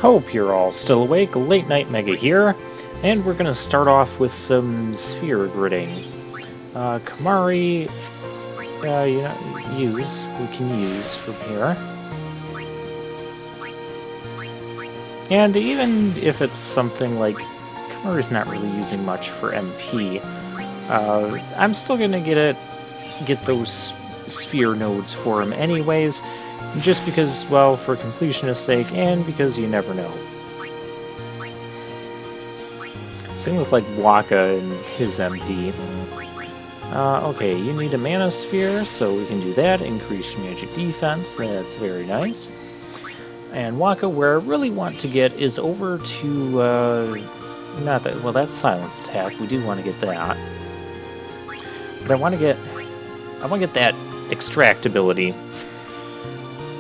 Hope you're all still awake. Late Night Mega here, and we're gonna start off with some sphere gridding. Kimahri, we can use from here. And even if it's something like Kimahri's not really using much for MP, I'm still gonna get those sphere nodes for him anyways, just because, well, for completionist's sake, and because you never know. Same with, like, Wakka and his MP. Okay, you need a mana sphere, so we can do that. Increase your magic defense, that's very nice. And Wakka, where I really want to get is over to, not that, well, that's silence attack, we do want to get that. But I want to get that extract ability.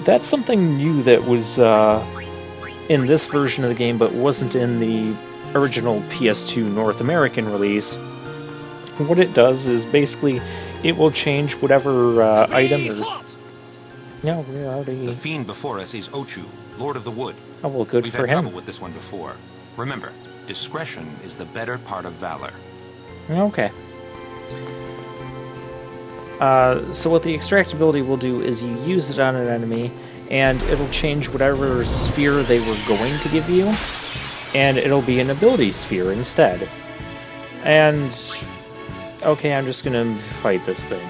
That's something new that was in this version of the game, but wasn't in the original PS2 North American release. What it does is basically it will change whatever item or... No, we already... The fiend before us is Ochu, Lord of the Wood. Oh, well, good We've for had him. trouble with this one before. Remember, discretion is the better part of valor. Okay. So what the extract ability will do is you use it on an enemy, and it'll change whatever sphere they were going to give you, and it'll be an ability sphere instead. And... okay, I'm just gonna fight this thing.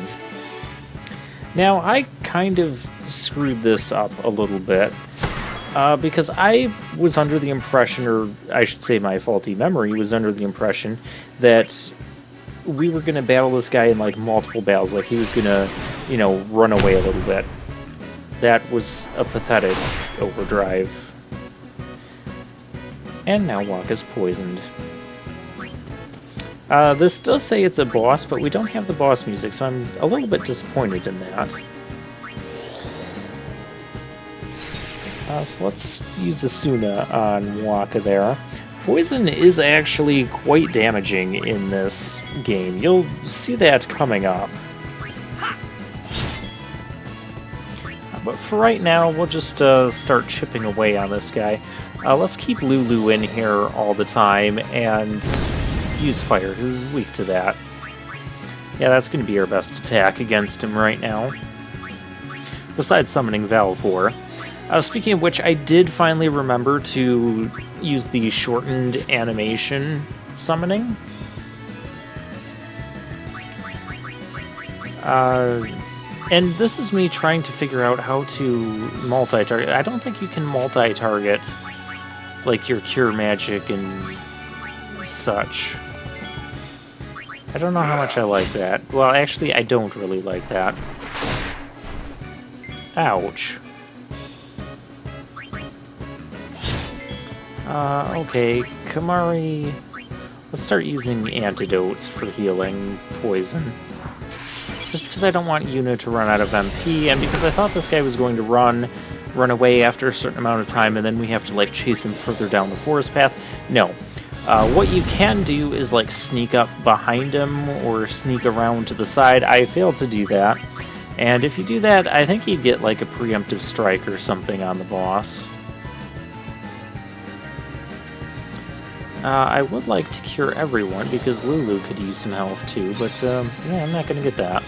Now, I kind of screwed this up a little bit, because I was under the impression, or I should say my faulty memory was under the impression, that we were going to battle this guy in, like, multiple battles, like he was going to, you know, run away a little bit. That was a pathetic overdrive. And now Wakka's poisoned. This does say it's a boss, but we don't have the boss music, so I'm a little bit disappointed in that. So let's use Asuna on Wakka there. Poison is actually quite damaging in this game. You'll see that coming up. But for right now, we'll just start chipping away on this guy. Let's keep Lulu in here all the time and use fire, because he's weak to that. Yeah, that's going to be our best attack against him right now. Besides summoning Valfor. Speaking of which, I did finally remember to use the shortened animation summoning. And this is me trying to figure out how to multi-target. I don't think you can multi-target, like, your cure magic and such. I don't know how much I like that. Well, actually, I don't really like that. Ouch. Okay, Kimahri... let's start using antidotes for healing poison. Just because I don't want Yuna to run out of MP, and because I thought this guy was going to run away after a certain amount of time, and then we have to, like, chase him further down the forest path. No. What you can do is, like, sneak up behind him, or sneak around to the side. I failed to do that. And if you do that, I think you get, like, a preemptive strike or something on the boss. I would like to cure everyone, because Lulu could use some health too, but yeah, I'm not going to get that.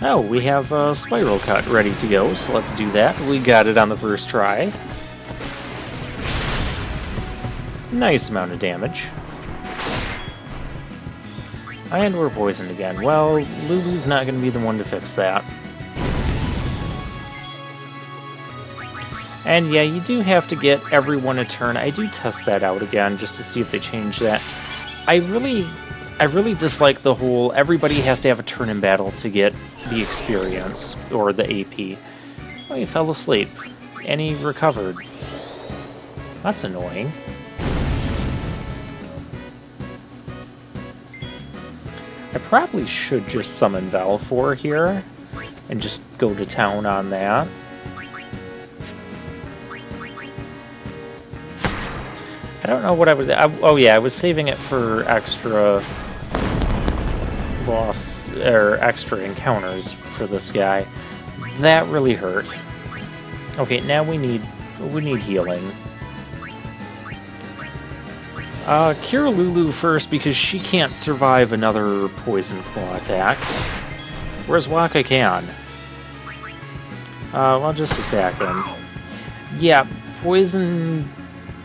Oh, we have a Spiral Cut ready to go, so let's do that. We got it on the first try. Nice amount of damage. And we're poisoned again. Well, Lulu's not going to be the one to fix that. And yeah, you do have to get everyone a turn. I do test that out again just to see if they change that. I really dislike the whole everybody has to have a turn in battle to get the experience or the AP. Oh, he fell asleep. And he recovered. That's annoying. I probably should just summon Valfor here and just go to town on that. I don't know what I was... oh yeah, I was saving it for extra boss, or extra encounters for this guy. That really hurt. Okay, now we need healing. Cure Lulu first because she can't survive another Poison Claw attack. Whereas Wakka can. I'll just attack him. Yeah, Poison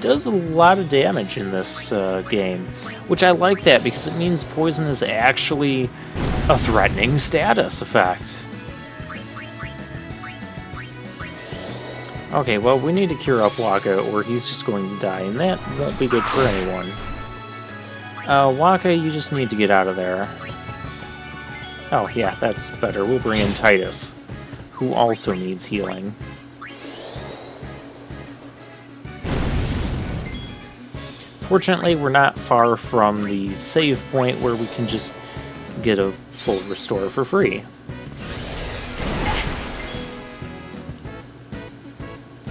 does a lot of damage in this game, which I like that because it means Poison is actually a threatening status effect. Okay, well, we need to cure up Wakka, or he's just going to die, and that won't be good for anyone. Wakka, you just need to get out of there. Oh, yeah, that's better. We'll bring in Titus, who also needs healing. Fortunately, we're not far from the save point where we can just get a full restore for free.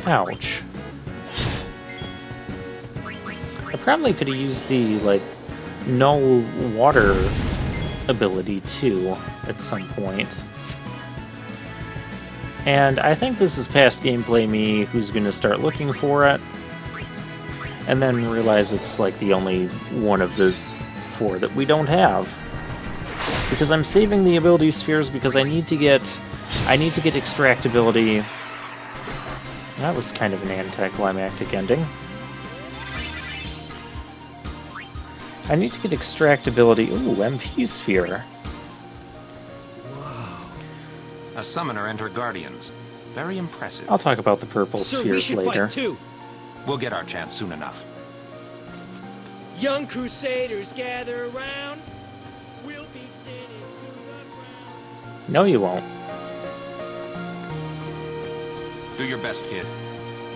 Ouch. I probably could have used the, like, null water ability, too, at some point. And I think this is past gameplay me who's going to start looking for it, and then realize it's, like, the only one of the 4 that we don't have. Because I'm saving the ability spheres because I need to get extractability. That was kind of an anticlimactic ending. I need to get extractability. Ooh, MP sphere. Whoa. A summoner and her guardians. Very impressive. I'll talk about the purple spheres later. Fight too. We'll get our chance soon enough. Young Crusaders gather around. We'll beat sin into the ground. No, you won't. Do your best, kid.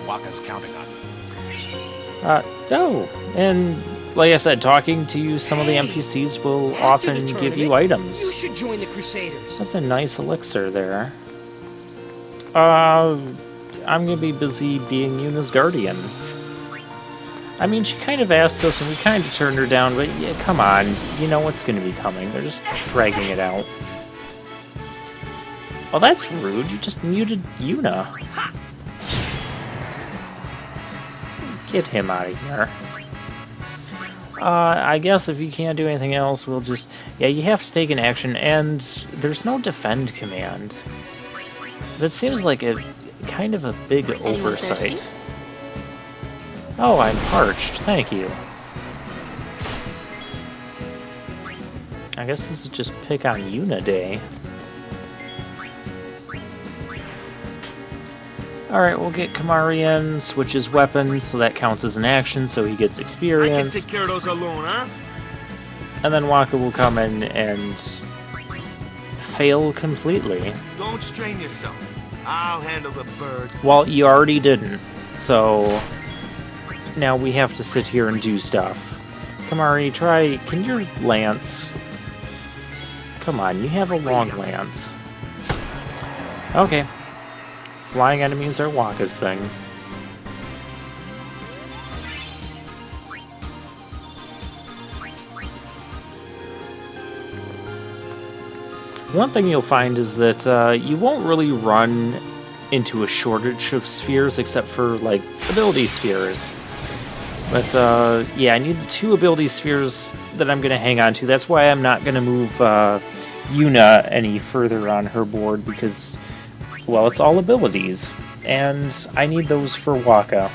Wakka's counting on you. No. And like I said, talking to some of the NPCs will often give you items. You should join the Crusaders. That's a nice elixir there. I'm gonna be busy being Yuna's guardian. I mean, she kind of asked us and we kind of turned her down, but yeah, come on. You know what's gonna be coming. They're just dragging it out. Oh, that's rude. You just muted Yuna. Get him out of here. I guess if you can't do anything else, we'll just... Yeah, you have to take an action, and there's no defend command. That seems like a kind of a big oversight. Oh, I'm parched. Thank you. I guess this is just pick on Yuna day. Alright, we'll get Kamarian, switch his weapon, so that counts as an action, so he gets experience. I can take care of those alone, huh? And then Wakka will come in and fail completely. Don't strain yourself. I'll handle the bird. Well, you already didn't, so now we have to sit here and do stuff. Kamari, try... Can your lance... Come on, you have a long lance. Okay. Flying enemies are Wakka's thing. One thing you'll find is that you won't really run into a shortage of spheres except for, like, ability spheres. But, yeah, I need the 2 ability spheres that I'm going to hang on to. That's why I'm not going to move Yuna any further on her board, because... well, it's all abilities, and I need those for Wakka.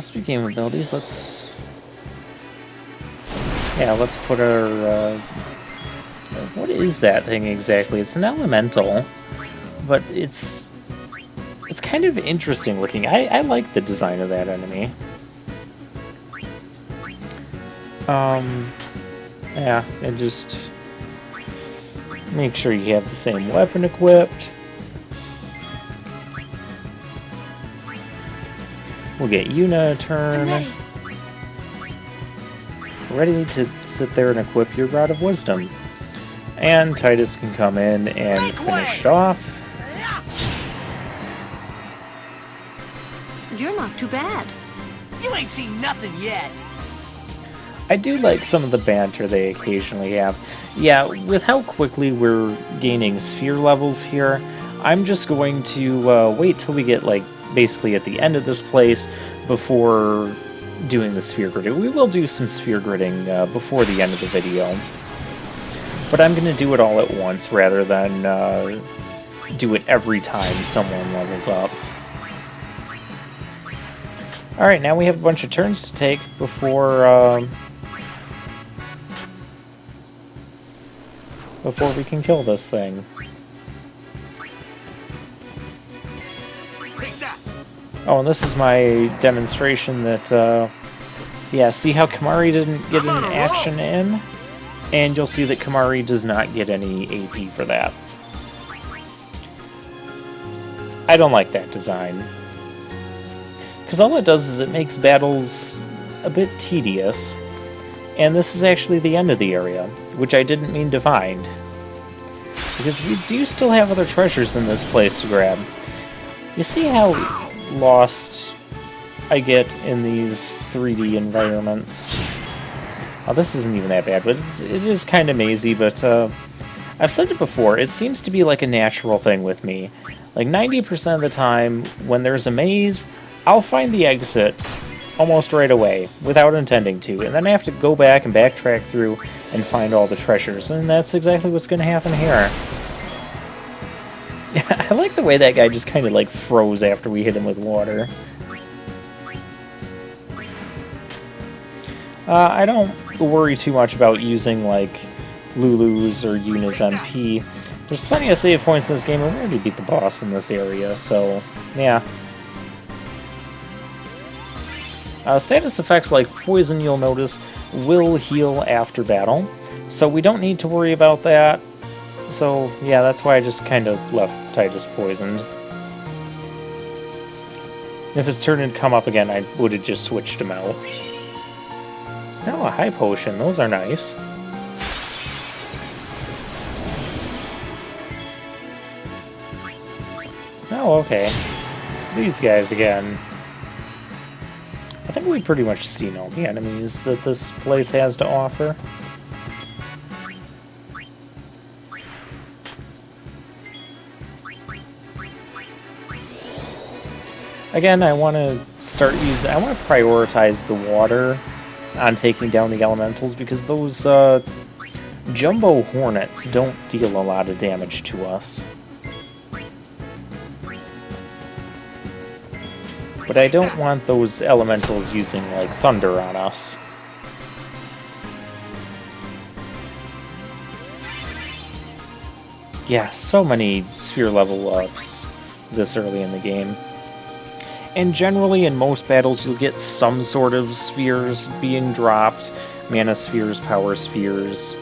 Speaking of abilities, let's put our... what is that thing exactly? It's an elemental, but it's kind of interesting looking. I like the design of that enemy. Yeah, and just... make sure you have the same weapon equipped. We'll get Yuna a turn. Ready to sit there and equip your Rod of Wisdom. And Titus can come in and finish it off. You're not too bad. You ain't seen nothing yet. I do like some of the banter they occasionally have. Yeah, with how quickly we're gaining sphere levels here, I'm just going to wait till we get, like, basically at the end of this place before doing the sphere gridding. We will do some sphere gridding before the end of the video. But I'm going to do it all at once rather than do it every time someone levels up. Alright, now we have a bunch of turns to take before we can kill this thing. Oh, and this is my demonstration that, yeah, see how Kimahri didn't get an action in? And you'll see that Kimahri does not get any AP for that. I don't like that design. Because all it does is it makes battles a bit tedious. And this is actually the end of the area, which I didn't mean to find. Because we do still have other treasures in this place to grab. You see how lost I get in these 3D environments? Oh, this isn't even that bad, but it is kind of mazy, but I've said it before, it seems to be like a natural thing with me. Like 90% of the time, when there's a maze, I'll find the exit almost right away, without intending to, and then I have to go back and backtrack through and find all the treasures, and that's exactly what's going to happen here. I like the way that guy just kind of like froze after we hit him with water. I don't worry too much about using like Lulu's or Yuna's MP. There's plenty of save points in this game, and we already beat the boss in this area, so yeah. Status effects like poison, you'll notice, will heal after battle, so we don't need to worry about that. So yeah, that's why I just kind of left Tidus poisoned. If his turn had come up again, I would have just switched him out. Oh, a high potion, those are nice. Oh, okay. These guys again. I think we've pretty much seen all the enemies that this place has to offer. Again, I want to prioritize the water on taking down the elementals, because those jumbo hornets don't deal a lot of damage to us. But I don't want those elementals using, like, thunder on us. Yeah, so many sphere level ups this early in the game. And generally, in most battles, you'll get some sort of spheres being dropped. Mana spheres, power spheres,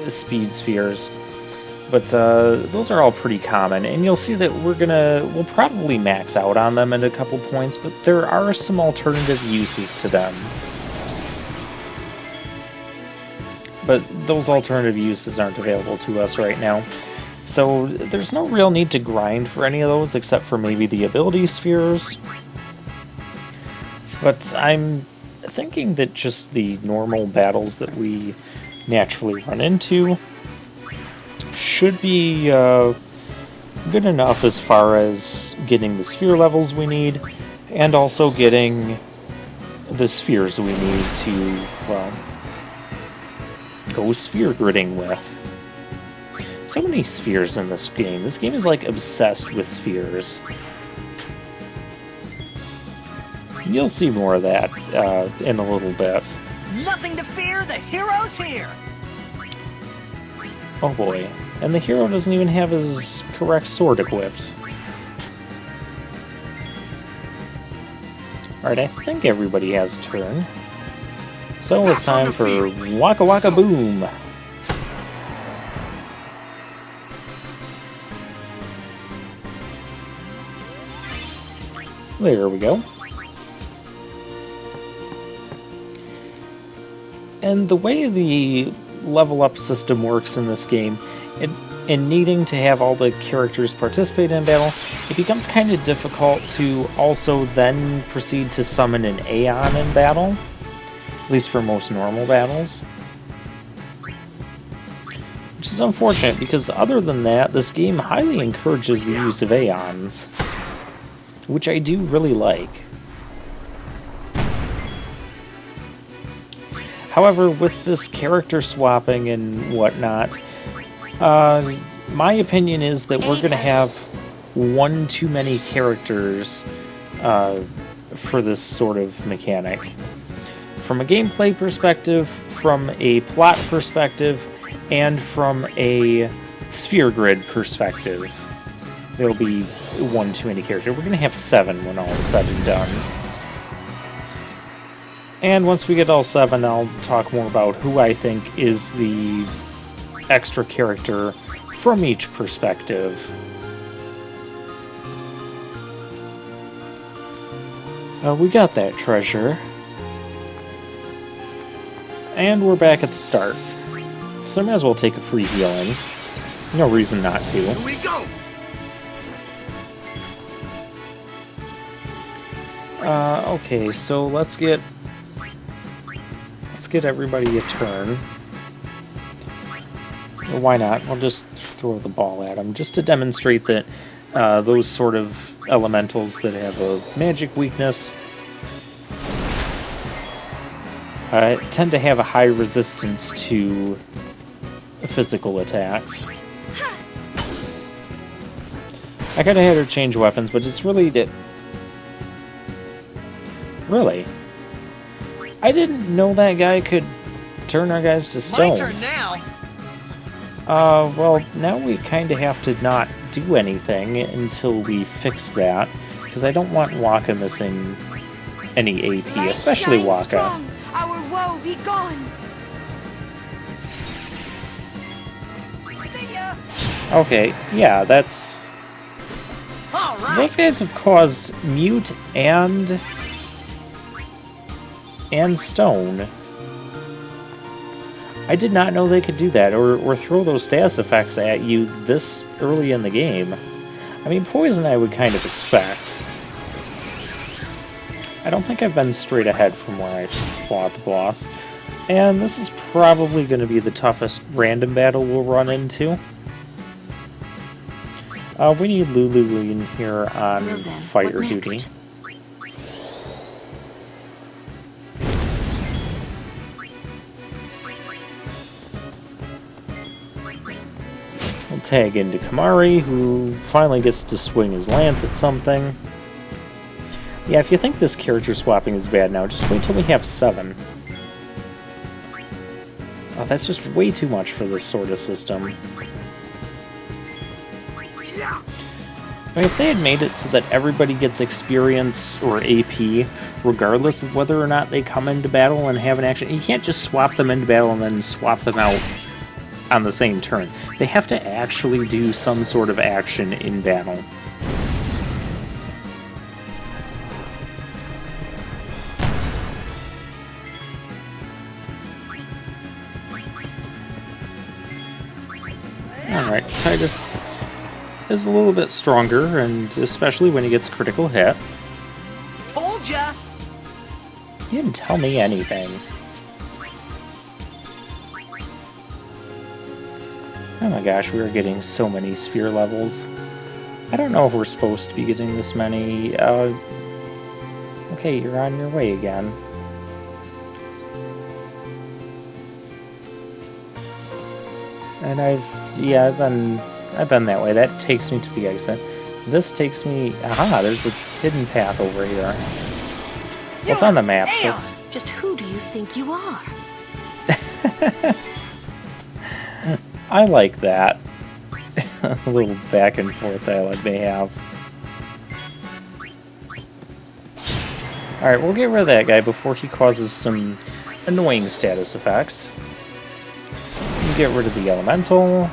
speed spheres. But those are all pretty common, and you'll see that we'll probably max out on them at a couple points, but there are some alternative uses to them. But those alternative uses aren't available to us right now. So there's no real need to grind for any of those, except for maybe the ability spheres. But I'm thinking that just the normal battles that we naturally run into should be good enough as far as getting the sphere levels we need, and also getting the spheres we need to, well, go sphere gridding with. So many spheres in this game. This game is like obsessed with spheres. You'll see more of that in a little bit. Nothing to fear, the hero's here! Oh boy. And the hero doesn't even have his correct sword equipped. Alright, I think everybody has a turn. So it's time for Waka Waka Boom! There we go. And the way the level up system works in this game, in needing to have all the characters participate in battle, it becomes kind of difficult to also then proceed to summon an Aeon in battle, at least for most normal battles. which is unfortunate because other than that, this game highly encourages the use of Aeons, which I do really like. However, with this character swapping and whatnot, my opinion is that we're going to have one too many characters for this sort of mechanic. From a gameplay perspective, from a plot perspective, and from a sphere grid perspective, there'll be one too many characters. We're going to have 7 when all is said and done. And once we get all 7, I'll talk more about who I think is the extra character from each perspective. We got that treasure. And we're back at the start. So I might as well take a free healing. No reason not to. Here we go. Okay, so let's get everybody a turn. Why not? I'll just throw the ball at them, just to demonstrate that those sort of elementals that have a magic weakness tend to have a high resistance to physical attacks. I kinda had her change weapons, but it's really that... Really? I didn't know that guy could turn our guys to stone. My turn now. Well, now we kind of have to not do anything until we fix that, because I don't want Waka missing any AP, especially Waka. Strong. Our woe be gone. See ya. Okay, yeah, that's... All So right. those guys have caused mute and stone. I did not know they could do that, or throw those status effects at you this early in the game. I mean, poison I would kind of expect. I don't think I've been straight ahead from where I fought the boss. And this is probably going to be the toughest random battle we'll run into. We need Lulu in here on Well then, fighter what duty. next? We'll tag into Kamari, who finally gets to swing his lance at something. Yeah, if you think this character swapping is bad now, just wait till we have 7. Oh, that's just way too much for this sort of system. I mean, if they had made it so that everybody gets experience or AP, regardless of whether or not they come into battle and have an action, you can't just swap them into battle and then swap them out on the same turn. They have to actually do some sort of action in battle. Alright, Titus is a little bit stronger, and especially when he gets a critical hit. Told ya. He didn't tell me anything. Oh my gosh, we are getting so many sphere levels. I don't know if we're supposed to be getting this many. Okay, you're on your way again. And I've been that way. That takes me to the exit. This takes me... Aha, there's a hidden path over here. What's on the map? So it's... Just who do you think you are? I like that. A little back and forth dialogue they have. Alright, we'll get rid of that guy before he causes some annoying status effects. We'll get rid of the elemental.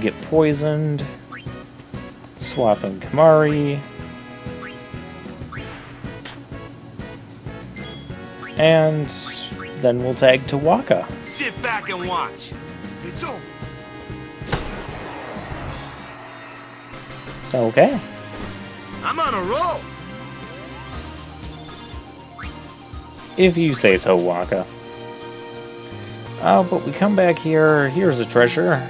Get poisoned. Swap in Kamari. And then we'll tag to Waka. Sit back and watch. It's over. Okay. I'm on a roll. If you say so, Waka. But we come back here. Here's a treasure.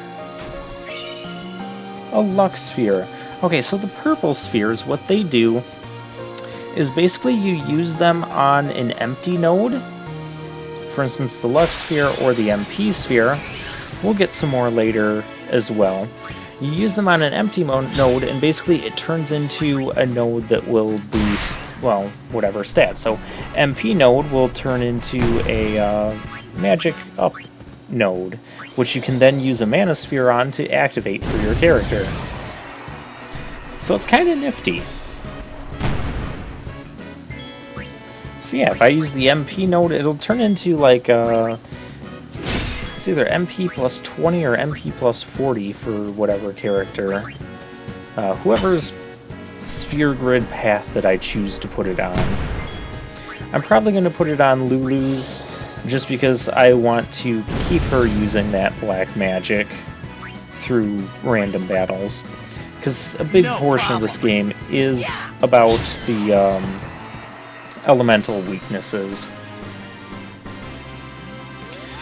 A Lux Sphere. Okay, so the purple spheres, what they do is basically you use them on an empty node. For instance, the Lux Sphere or the MP Sphere. We'll get some more later as well. You use them on an empty node, and basically it turns into a node that will boost, well, whatever stats. So MP node will turn into a magic up node, which you can then use a Mana Sphere on to activate for your character. So it's kind of nifty. So yeah, if I use the MP node, it'll turn into like it's either MP plus 20 or MP plus 40 for whatever character. Whoever's sphere grid path that I choose to put it on. I'm probably going to put it on Lulu's, just because I want to keep her using that black magic through random battles. Because a big portion of this game is about the elemental weaknesses.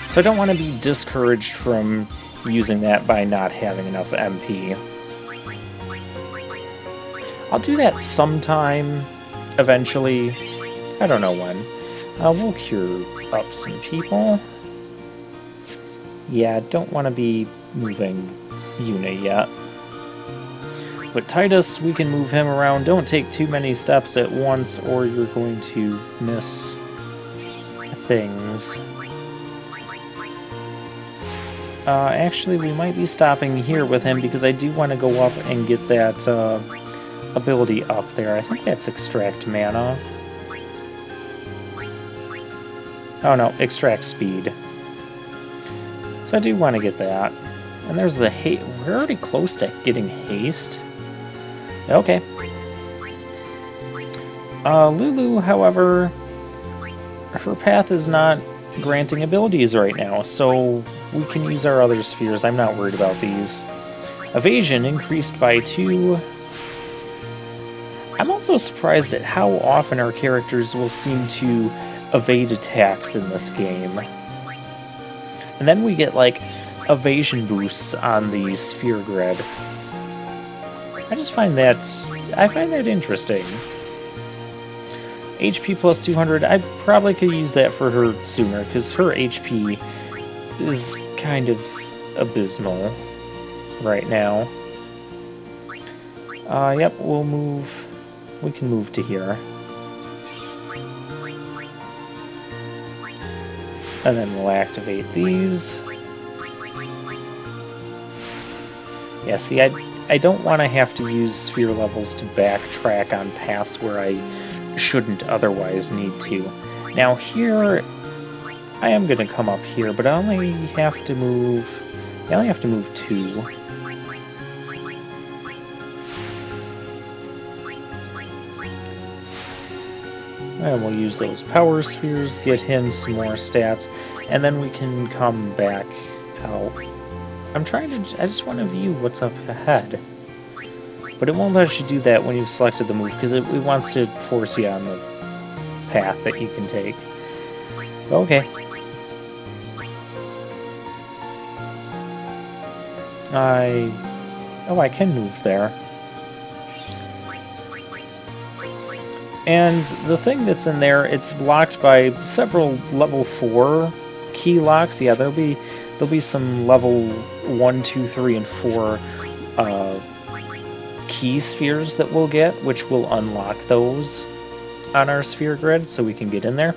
So I don't want to be discouraged from using that by not having enough MP. I'll do that sometime, eventually. I don't know when. We'll cure up some people. Yeah, don't want to be moving Yuna yet. But Titus, we can move him around. Don't take too many steps at once or you're going to miss things. Actually, we might be stopping here with him because I do want to go up and get that ability up there. I think that's Extract Mana. Oh no, Extract Speed. So I do want to get that. And there's the haste. We're already close to getting haste. Okay. Lulu, however, her path is not granting abilities right now, so we can use our other spheres. I'm not worried about these. Evasion increased by 2. I'm also surprised at how often our characters will seem to evade attacks in this game. And then we get, like, evasion boosts on the sphere grid. I find that interesting. HP plus 200, I probably could use that for her sooner, because her HP is kind of abysmal right now. Yep, we'll move. We can move to here. And then we'll activate these. Yeah, see, I don't want to have to use sphere levels to backtrack on paths where I shouldn't otherwise need to. Now here, I am going to come up here, but I only have to move 2. And we'll use those power spheres, get him some more stats, and then we can come back out. I just want to view what's up ahead. But it won't let you do that when you've selected the move, because it wants to force you on the path that you can take. Okay. I can move there. And the thing that's in there, it's blocked by several level 4 key locks. Yeah, there'll be some level 1, 2, 3, and 4 key spheres that we'll get, which will unlock those on our sphere grid, so we can get in there.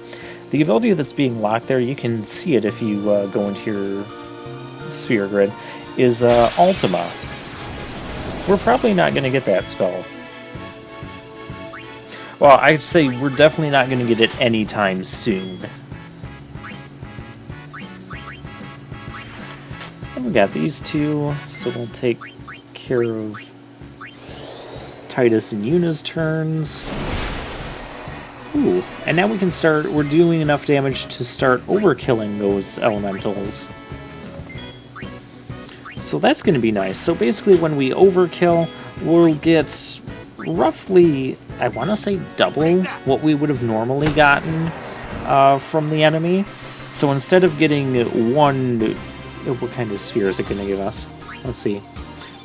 The ability that's being locked there, you can see it if you go into your sphere grid, is Ultima. We're probably not going to get that spell. Well, I'd say we're definitely not going to get it anytime soon. And we got these two, so we'll take care of Titus and Yuna's turns. Ooh, and now we can start, we're doing enough damage to start overkilling those elementals. So that's going to be nice. So basically when we overkill, we'll get roughly, I want to say double what we would have normally gotten from the enemy. So instead of getting one... What kind of sphere is it going to give us? Let's see.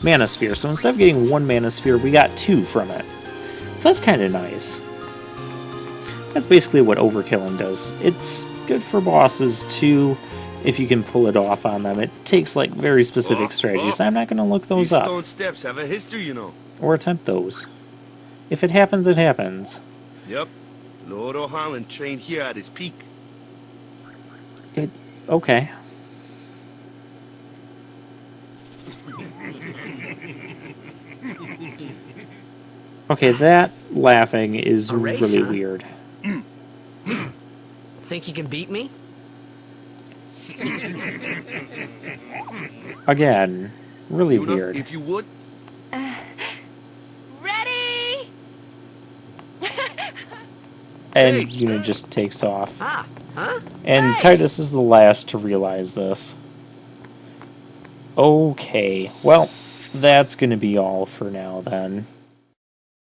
Mana sphere. So instead of getting one mana sphere, we got 2 from it. So that's kind of nice. That's basically what overkilling does. It's good for bosses too, if you can pull it off on them. It takes like very specific strategies. I'm not going to look those These up stone steps have a history, you know. or attempt those. If it happens, it happens. Yep. Lord O'Holland trained here at his peak. Okay. Okay, that laughing is A race, really huh? weird. Think you can beat me? Again, really Yuna, weird. if you would. Ready? And Hey. Yuna just takes off. Ah, huh? And Hey. Titus is the last to realize this. Okay, well, that's going to be all for now then.